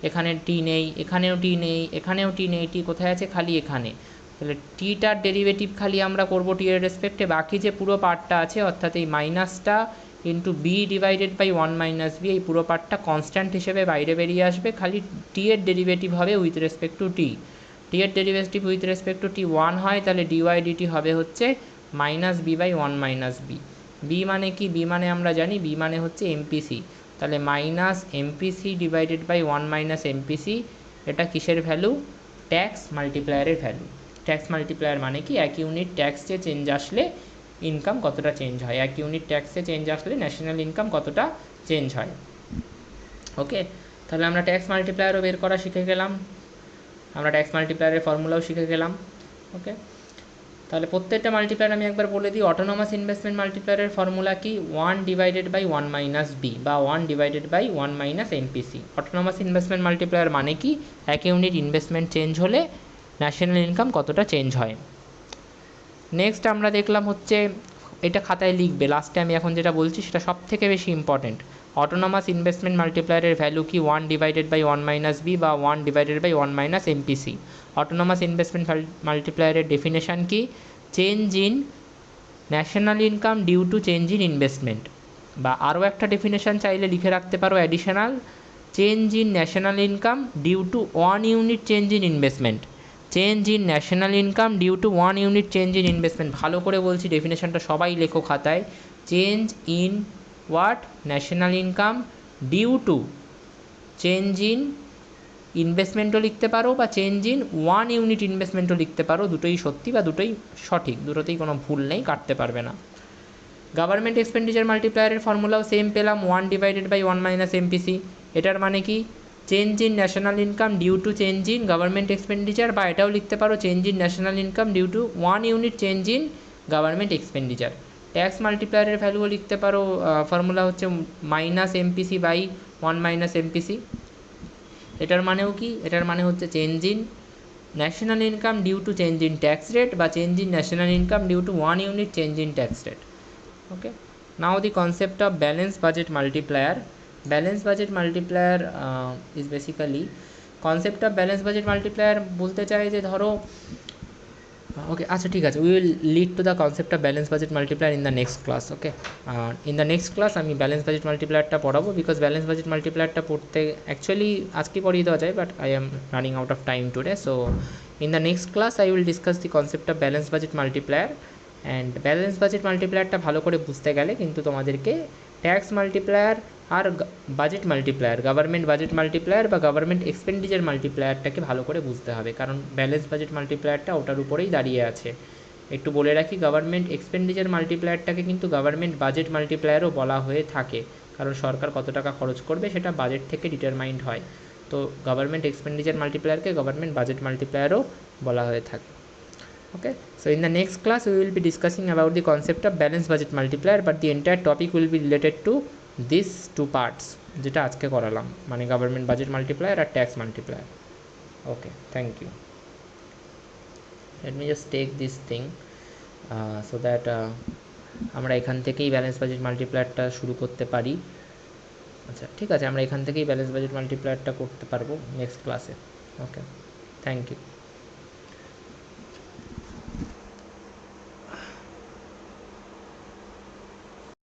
এখানে টি নেই, এখানেও টি নেই, এখানেও টি নেই, টি কোথায় আছে? খালি এখানে। তাহলে টিটার ডেরিভেটিভ খালি আমরা করবো টি এর রেসপেক্টে, বাকি যে পুরো পার্টটা আছে অর্থাৎ এই মাইনাসটা into B divided by one minus B, এই পুরো পার্টটা কনস্ট্যান্ট হিসেবে বাইরে বেরিয়ে আসবে, খালি টি এর ডেরিভেটিভ হবে with respect to T. T এর derivative with respect to T one হয়, তাহলে ডিওয়াই ডিটি হবে হচ্ছে minus B by one minus B. B মানে কি? বি মানে আমরা জানি, বি মানে হচ্ছে এমপিসি, তাহলে minus MPC divided by one minus MPC. এটা কিসের ভ্যালু? ট্যাক্স মাল্টিপ্লায়ারের ভ্যালু। ট্যাক্স মাল্টিপ্লায়ার মানে কি? এক ইউনিট ট্যাক্সে চেঞ্জ আসলে ইনকাম কতটা চেঞ্জ হয়, এক ইউনিট ট্যাক্সে চেঞ্জ আসলে ন্যাশনাল ইনকাম কতটা চেঞ্জ হয়, ওকে। তাহলে আমরা ট্যাক্স মাল্টিপ্লায়ারও বের করা শিখে গেলাম, আমরা ট্যাক্স মাল্টিপ্লায়ারের ফর্মুলাও শিখে গেলাম, ওকে। তাহলে প্রত্যেকটা মাল্টিপ্লায়ার আমি একবার বলে দিই। অটোনোমাস ইনভেস্টমেন্ট মাল্টিপ্লায়ারের ফর্মুলা কি? One divided by one minus B বা one divided by one minus MPC. Autonomous investment multiplier মানে কি? এক ইউনিট ইনভেস্টমেন্ট চেঞ্জ হলে ন্যাশনাল ইনকাম কতটা চেঞ্জ হয়। নেক্সট আমরা দেখলাম হচ্ছে, এটা খাতায় লিখবে, লাস্টে আমি এখন যেটা বলছি সেটা সব থেকে বেশি ইম্পর্টেন্ট। অটোনোমাস ইনভেস্টমেন্ট মাল্টিপ্লায়ারের ভ্যালু কি? One divided by one minus B বা one divided by one minus MPC. Autonomous investment মাল্টিপ্লায়ারের ডেফিনেশান কি? Change in national income due to change in investment, বা আরও একটা ডেফিনেশান চাইলে লিখে রাখতে পারো additional, change in national income due to one unit change in investment. Change in national income due to one unit change in investment. ভালো করে বলছি, ডেফিনেশনটা সবাই লেখো খাতায়। Change in what? National income due to change in ইনভেস্টমেন্টও লিখতে পারো বা চেঞ্জ ইন 1 ইউনিট ইনভেস্টমেন্টও লিখতে পারো, দুটোই সত্যি বা দুটোই সঠিক, দুটোতেই কোনো ভুল নেই, কাটতে পারবে না। গভর্নমেন্ট এক্সপেন্ডিচার মাল্টিপ্লায়ারের ফর্মুলাও সেম পেলাম, 1/1 MPC। এটার মানে কি, change in national income due to change in government expenditure, বা এটাও লিখতে পারো change in national income due to 1 unit change in government expenditure. Tax মাল্টিপ্লায়ারের ভ্যালুও লিখতে পারো, ফর্মুলা হচ্ছে -MPC/1 - MPC। এটার মানেও কি, এটার মানে হচ্ছে change in national income due to change in tax rate, বা change in national income due to 1 unit change in tax rate. Okay, now the concept of balance budget multiplier. Balance budget multiplier is basically concept of balance budget multiplier বলতে চাই যে ধরো, ওকে আচ্ছা ঠিক আছে, we will lead to the concept of balance budget multiplier in the next class. Okay, in the next class আমি balance budget মাল্টিপ্লায়ারটা পড়াবো, because balance budget মাল্টিপ্লায়ারটা পড়তে অ্যাকচুয়ালি আজকে পড়িয়ে দেওয়া যায়, but I am running out of time today. So in the next class I will discuss the concept of balance budget multiplier. And balance budget মাল্টিপ্লায়ারটা ভালো করে বুঝতে গেলে কিন্তু তোমাদেরকে ট্যাক্স মাল্টিপ্লায়ার আর budget multiplier, government budget multiplier বা government expenditure মাল্টিপ্লায়ারটাকে ভালো করে বুঝতে হবে, কারণ ব্যালেন্স বাজেট মাল্টিপ্লায়ারটা ওটার উপরেই দাঁড়িয়ে আছে। একটু বলে রাখি, গভর্নমেন্ট এক্সপেন্ডিচার মাল্টিপ্লায়ারটাকে কিন্তু গভর্নমেন্ট বাজেট মাল্টিপ্লায়ারও বলা হয়ে থাকে, কারণ সরকার কত টাকা খরচ করবে সেটা বাজেট থেকে ডিটারমাইন্ড হয়। তো গভর্নমেন্ট এক্সপেন্ডিচার মাল্টিপ্লায়ারকে গভর্নমেন্ট বাজেট মাল্টিপ্লায়ারও বলা হয়ে থাকে। Okay, so in the next class we will be discussing about the concept of balance budget multiplier, but the entire topic will be related to these two parts যেটা আজকে করালাম, মানে government budget multiplier আর tax multiplier. Okay, thank you. Let me just take this thing so that আমরা এখান থেকেই balance budget মাল্টিপ্লায়ারটা শুরু করতে পারি। আচ্ছা ঠিক আছে, আমরা এখান থেকেই ব্যালেন্স বাজেট মাল্টিপ্লায়ারটা করতে পারবো নেক্সট ক্লাসে। ওকে, থ্যাংক ইউ।